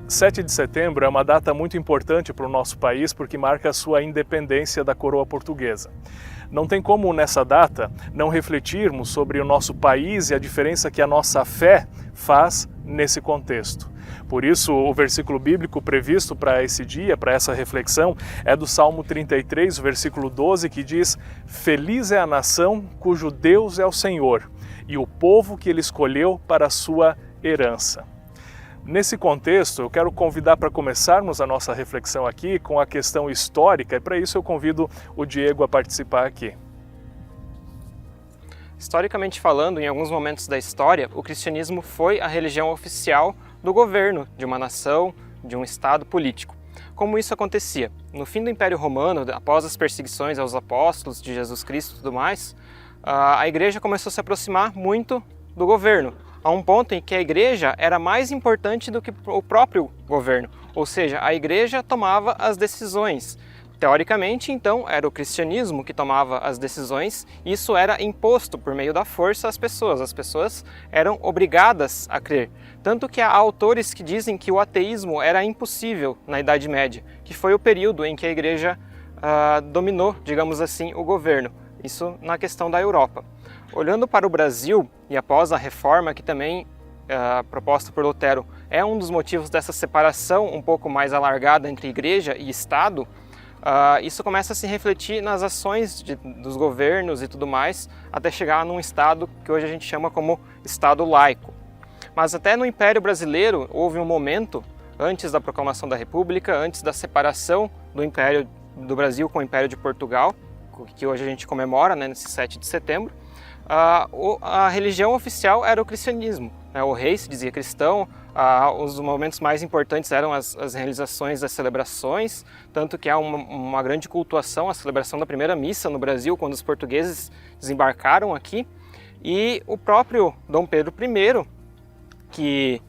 7 de setembro é uma data muito importante para o nosso país porque marca a sua independência da coroa portuguesa. Não tem como nessa data não refletirmos sobre o nosso país e a diferença que a nossa fé faz nesse contexto. Por isso, o versículo bíblico previsto para esse dia, para essa reflexão, é do Salmo 33, versículo 12, que diz: "Feliz é a nação cujo Deus é o Senhor, e o povo que ele escolheu para a sua herança." Nesse contexto, eu quero convidar para começarmos a nossa reflexão aqui com a questão histórica, e para isso eu convido o Diego a participar aqui. Historicamente falando, em alguns momentos da história, o cristianismo foi a religião oficial do governo de uma nação, de um estado político. Como isso acontecia? No fim do Império Romano, após as perseguições aos apóstolos de Jesus Cristo e tudo mais, a igreja começou a se aproximar muito do governo, a um ponto em que a igreja era mais importante do que o próprio governo, ou seja, a igreja tomava as decisões. Teoricamente, então, era o cristianismo que tomava as decisões, e isso era imposto por meio da força às pessoas. As pessoas eram obrigadas a crer. Tanto que há autores que dizem que o ateísmo era impossível na Idade Média, que foi o período em que a igreja dominou, digamos assim, o governo. Isso na questão da Europa. Olhando para o Brasil, e após a reforma, que também proposta por Lutero, é um dos motivos dessa separação um pouco mais alargada entre igreja e Estado, isso começa a se refletir nas ações dos governos e tudo mais, até chegar num Estado que hoje a gente chama como Estado laico. Mas até no Império Brasileiro houve um momento, antes da proclamação da República, antes da separação do Império do Brasil com o Império de Portugal, que hoje a gente comemora, né, nesse 7 de setembro, a religião oficial era o cristianismo. O rei se dizia cristão, os momentos mais importantes eram as realizações das celebrações, tanto que há uma grande cultuação, a celebração da primeira missa no Brasil, quando os portugueses desembarcaram aqui, e o próprio Dom Pedro I,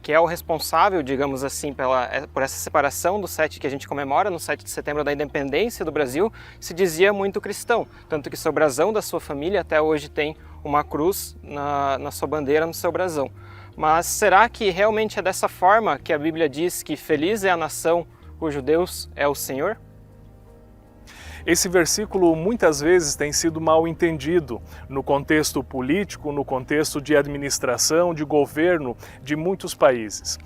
que é o responsável, digamos assim, por essa separação do 7 que a gente comemora, no 7 de setembro da independência do Brasil, se dizia muito cristão, tanto que seu brasão da sua família até hoje tem uma cruz na sua bandeira, no seu brasão. Mas será que realmente é dessa forma que a Bíblia diz que feliz é a nação cujo Deus é o Senhor? Esse versículo muitas vezes tem sido mal entendido no contexto político, no contexto de administração, de governo de muitos países.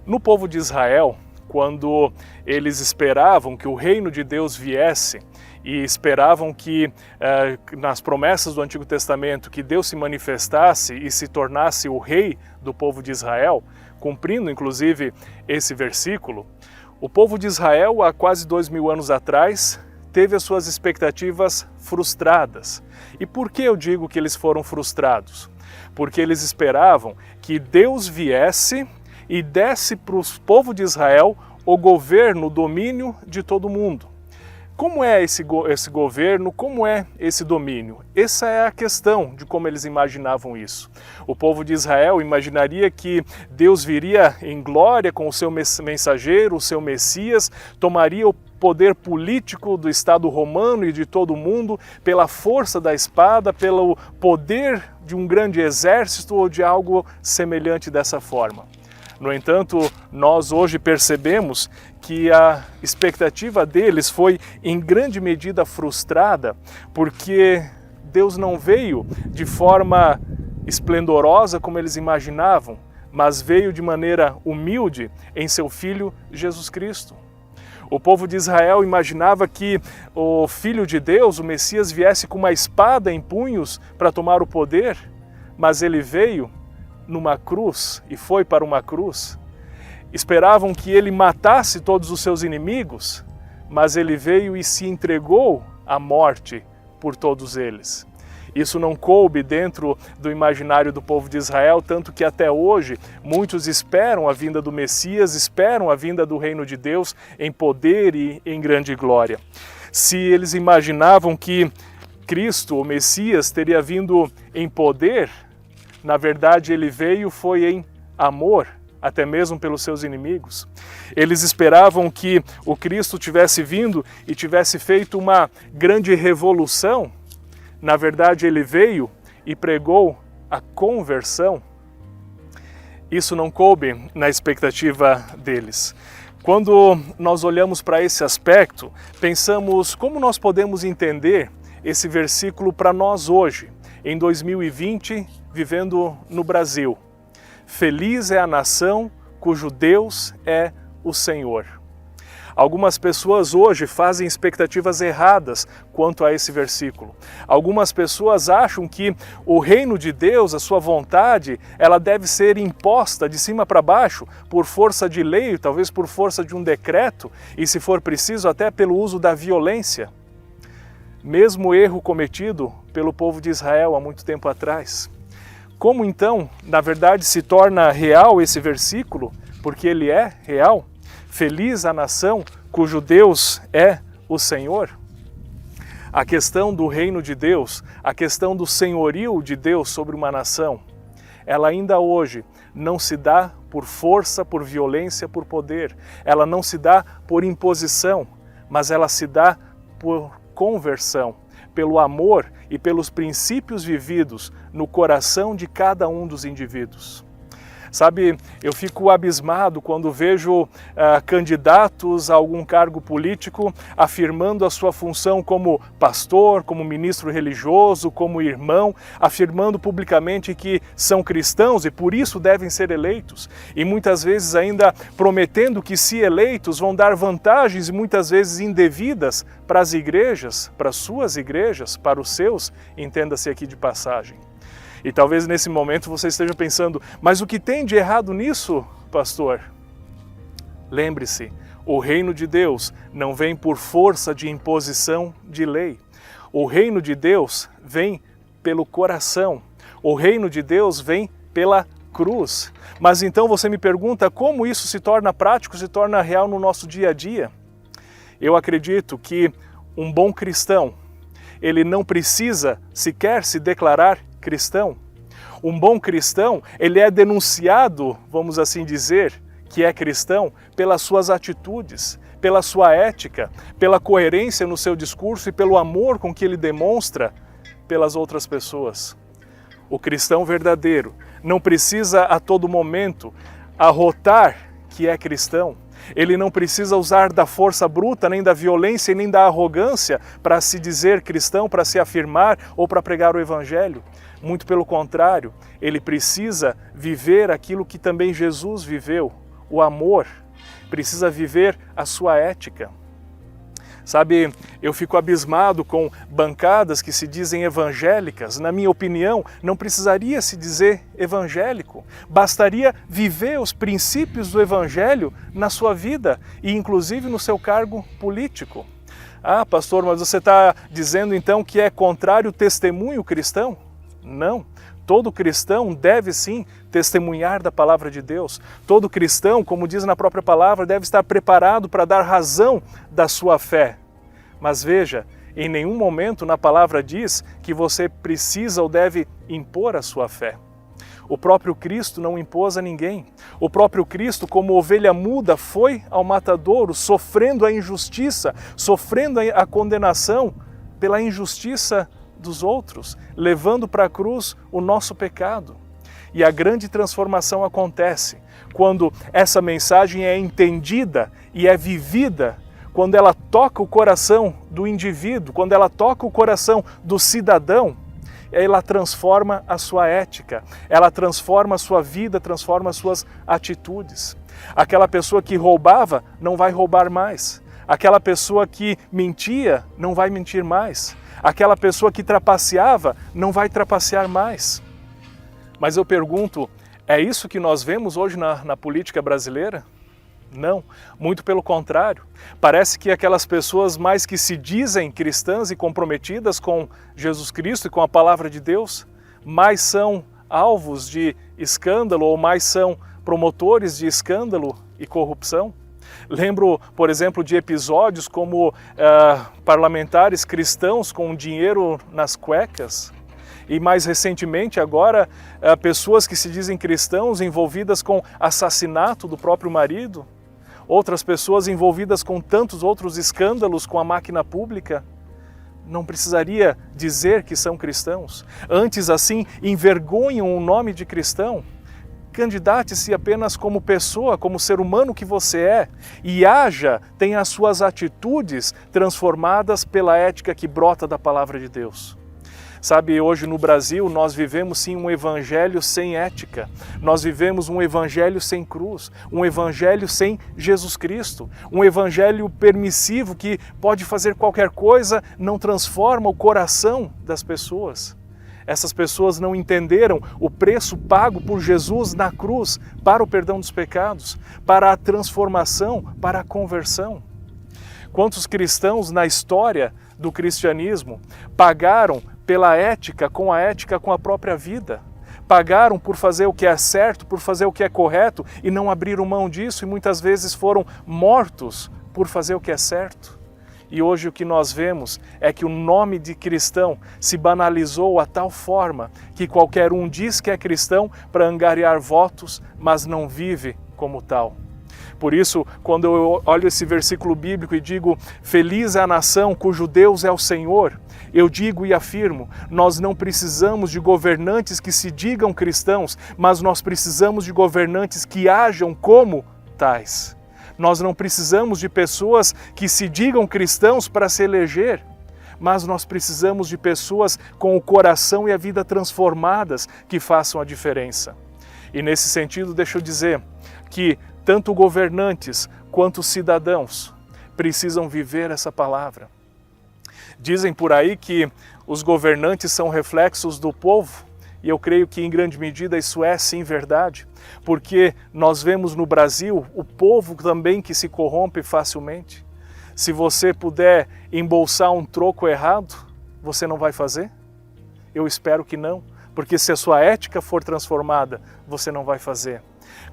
No povo de Israel, quando eles esperavam que o reino de Deus viesse e esperavam que, nas promessas do Antigo Testamento, que Deus se manifestasse e se tornasse o rei do povo de Israel, cumprindo inclusive esse versículo, o povo de Israel, há quase 2000 anos atrás, teve as suas expectativas frustradas. E por que eu digo que eles foram frustrados? Porque eles esperavam que Deus viesse e desse para o povo de Israel o governo, o domínio de todo mundo. Como é esse governo? Como é esse domínio? Essa é a questão de como eles imaginavam isso. O povo de Israel imaginaria que Deus viria em glória com o seu mensageiro, o seu Messias, tomaria o poder político do Estado romano e de todo o mundo pela força da espada, pelo poder de um grande exército ou de algo semelhante dessa forma. No entanto, nós hoje percebemos que a expectativa deles foi em grande medida frustrada, porque Deus não veio de forma esplendorosa como eles imaginavam, mas veio de maneira humilde em seu Filho Jesus Cristo. O povo de Israel imaginava que o Filho de Deus, o Messias, viesse com uma espada em punhos para tomar o poder, mas ele veio numa cruz e foi para uma cruz. Esperavam que ele matasse todos os seus inimigos, mas ele veio e se entregou à morte por todos eles. Isso não coube dentro do imaginário do povo de Israel, tanto que até hoje muitos esperam a vinda do Messias, esperam a vinda do reino de Deus em poder e em grande glória. Se eles imaginavam que Cristo, o Messias, teria vindo em poder, na verdade ele veio foi em amor, até mesmo pelos seus inimigos. Eles esperavam que o Cristo tivesse vindo e tivesse feito uma grande revolução. Na verdade, ele veio e pregou a conversão. isso não coube na expectativa deles. Quando nós olhamos para esse aspecto, pensamos como nós podemos entender esse versículo para nós hoje, em 2020, vivendo no Brasil. Feliz é a nação cujo Deus é o Senhor. Algumas pessoas hoje fazem expectativas erradas quanto a esse versículo. Algumas pessoas acham que o reino de Deus, a sua vontade, ela deve ser imposta de cima para baixo por força de lei, talvez por força de um decreto e, se for preciso, até pelo uso da violência. Mesmo erro cometido pelo povo de Israel há muito tempo atrás. Como então, na verdade, se torna real esse versículo? Porque ele é real. Feliz a nação cujo Deus é o Senhor. A questão do reino de Deus, a questão do senhorio de Deus sobre uma nação, ela ainda hoje não se dá por força, por violência, por poder. Ela não se dá por imposição, mas ela se dá por conversão, pelo amor e pelos princípios vividos no coração de cada um dos indivíduos. Sabe, eu fico abismado quando vejo candidatos a algum cargo político afirmando a sua função como pastor, como ministro religioso, como irmão, afirmando publicamente que são cristãos e por isso devem ser eleitos. E muitas vezes ainda prometendo que, se eleitos, vão dar vantagens, muitas vezes indevidas, para as igrejas, para as suas igrejas, para os seus, entenda-se aqui de passagem. E talvez nesse momento você esteja pensando, mas o que tem de errado nisso, pastor? Lembre-se, o reino de Deus não vem por força de imposição de lei. O reino de Deus vem pelo coração. O reino de Deus vem pela cruz. Mas então você me pergunta como isso se torna prático, se torna real no nosso dia a dia? Eu acredito que um bom cristão, ele não precisa sequer se declarar cristão. Um bom cristão, ele é denunciado, vamos assim dizer, que é cristão pelas suas atitudes, pela sua ética, pela coerência no seu discurso e pelo amor com que ele demonstra pelas outras pessoas. O cristão verdadeiro não precisa a todo momento arrotar que é cristão. Ele não precisa usar da força bruta, nem da violência, nem da arrogância para se dizer cristão, para se afirmar ou para pregar o evangelho. Muito pelo contrário, ele precisa viver aquilo que também Jesus viveu, o amor. Precisa viver a sua ética. Sabe, eu fico abismado com bancadas que se dizem evangélicas. Na minha opinião, não precisaria se dizer evangélico. Bastaria viver os princípios do evangelho na sua vida e inclusive no seu cargo político. Ah, pastor, mas você está dizendo então que é contrário o testemunho cristão? Não. Todo cristão deve sim testemunhar da palavra de Deus. Todo cristão, como diz na própria palavra, deve estar preparado para dar razão da sua fé. Mas veja, em nenhum momento na palavra diz que você precisa ou deve impor a sua fé. O próprio Cristo não impôs a ninguém. O próprio Cristo, como ovelha muda, foi ao matadouro, sofrendo a injustiça, sofrendo a condenação pela injustiça dos outros, levando para a cruz o nosso pecado. E a grande transformação acontece quando essa mensagem é entendida e é vivida, quando ela toca o coração do indivíduo, quando ela toca o coração do cidadão, ela transforma a sua ética, ela transforma a sua vida, transforma as suas atitudes. Aquela pessoa que roubava não vai roubar mais. Aquela pessoa que mentia não vai mentir mais. Aquela pessoa que trapaceava não vai trapacear mais. Mas eu pergunto, é isso que nós vemos hoje na política brasileira? Não, muito pelo contrário. Parece que aquelas pessoas mais que se dizem cristãs e comprometidas com Jesus Cristo e com a palavra de Deus, mais são alvos de escândalo ou mais são promotores de escândalo e corrupção. Lembro, por exemplo, de episódios como parlamentares cristãos com dinheiro nas cuecas e mais recentemente agora pessoas que se dizem cristãos envolvidas com assassinato do próprio marido, outras pessoas envolvidas com tantos outros escândalos com a máquina pública. Não precisaria dizer que são cristãos. Antes, assim, envergonham o nome de cristão. candidate-se apenas como pessoa, como ser humano que você é, e haja, tenha as suas atitudes transformadas pela ética que brota da palavra de Deus. Sabe, hoje no Brasil nós vivemos sim um evangelho sem ética, nós vivemos um evangelho sem cruz, um evangelho sem Jesus Cristo, um evangelho permissivo que pode fazer qualquer coisa, não transforma o coração das pessoas. Essas pessoas não entenderam o preço pago por Jesus na cruz para o perdão dos pecados, para a transformação, para a conversão. Quantos cristãos na história do cristianismo pagaram pela ética com a própria vida? Pagaram por fazer o que é certo, por fazer o que é correto e não abriram mão disso e muitas vezes foram mortos por fazer o que é certo. E hoje o que nós vemos é que o nome de cristão se banalizou a tal forma que qualquer um diz que é cristão para angariar votos, mas não vive como tal. Por isso, quando eu olho esse versículo bíblico e digo, feliz é a nação cujo Deus é o Senhor, eu digo e afirmo, nós não precisamos de governantes que se digam cristãos, mas nós precisamos de governantes que ajam como tais. Nós não precisamos de pessoas que se digam cristãos para se eleger, mas nós precisamos de pessoas com o coração e a vida transformadas que façam a diferença. E nesse sentido, deixa eu dizer que tanto governantes quanto cidadãos precisam viver essa palavra. Dizem por aí que os governantes são reflexos do povo, e eu creio que em grande medida isso é sim verdade, porque nós vemos no Brasil o povo também que se corrompe facilmente. Se você puder embolsar um troco errado, você não vai fazer? Eu espero que não, porque se a sua ética for transformada, você não vai fazer.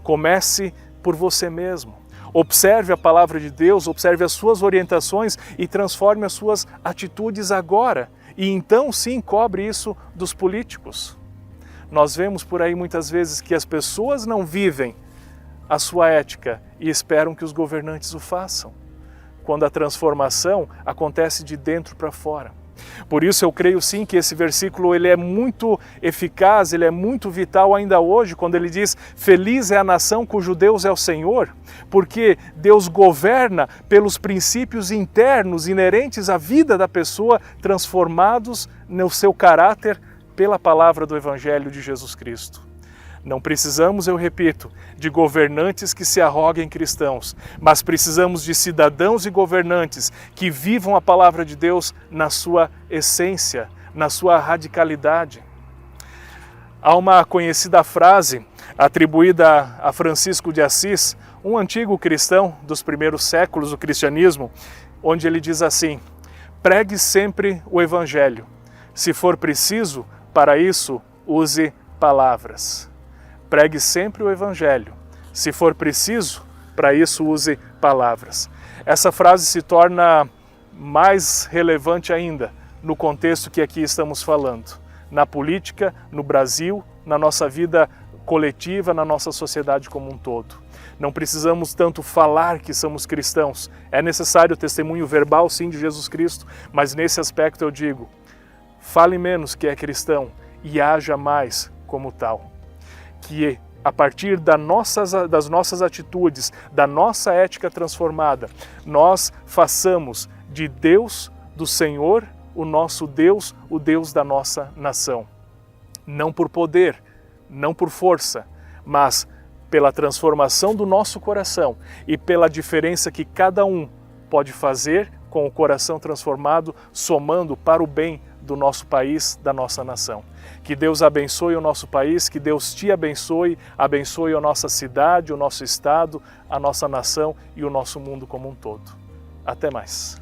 Comece por você mesmo. Observe a palavra de Deus, observe as suas orientações e transforme as suas atitudes agora. E então sim cobre isso dos políticos. Nós vemos por aí muitas vezes que as pessoas não vivem a sua ética e esperam que os governantes o façam, quando a transformação acontece de dentro para fora. Por isso eu creio sim que esse versículo ele é muito eficaz, ele é muito vital ainda hoje, quando ele diz, feliz é a nação cujo Deus é o Senhor, porque Deus governa pelos princípios internos inerentes à vida da pessoa, transformados no seu caráter pela palavra do Evangelho de Jesus Cristo. Não precisamos, eu repito, de governantes que se arroguem cristãos, mas precisamos de cidadãos e governantes que vivam a palavra de Deus na sua essência, na sua radicalidade. Há uma conhecida frase atribuída a Francisco de Assis, um antigo cristão dos primeiros séculos do cristianismo, onde ele diz assim, pregue sempre o Evangelho. Se for preciso, para isso, use palavras. Pregue sempre o Evangelho. Se for preciso, para isso use palavras. Essa frase se torna mais relevante ainda no contexto que aqui estamos falando. Na política, no Brasil, na nossa vida coletiva, na nossa sociedade como um todo. Não precisamos tanto falar que somos cristãos. É necessário o testemunho verbal, sim, de Jesus Cristo, mas nesse aspecto eu digo, fale menos que é cristão e haja mais como tal. Que a partir das nossas atitudes, da nossa ética transformada, nós façamos de Deus, do Senhor, o nosso Deus, o Deus da nossa nação. Não por poder, não por força, mas pela transformação do nosso coração e pela diferença que cada um pode fazer com o coração transformado, somando para o bem do nosso país, da nossa nação. Que Deus abençoe o nosso país, que Deus te abençoe, abençoe a nossa cidade, o nosso estado, a nossa nação e o nosso mundo como um todo. Até mais.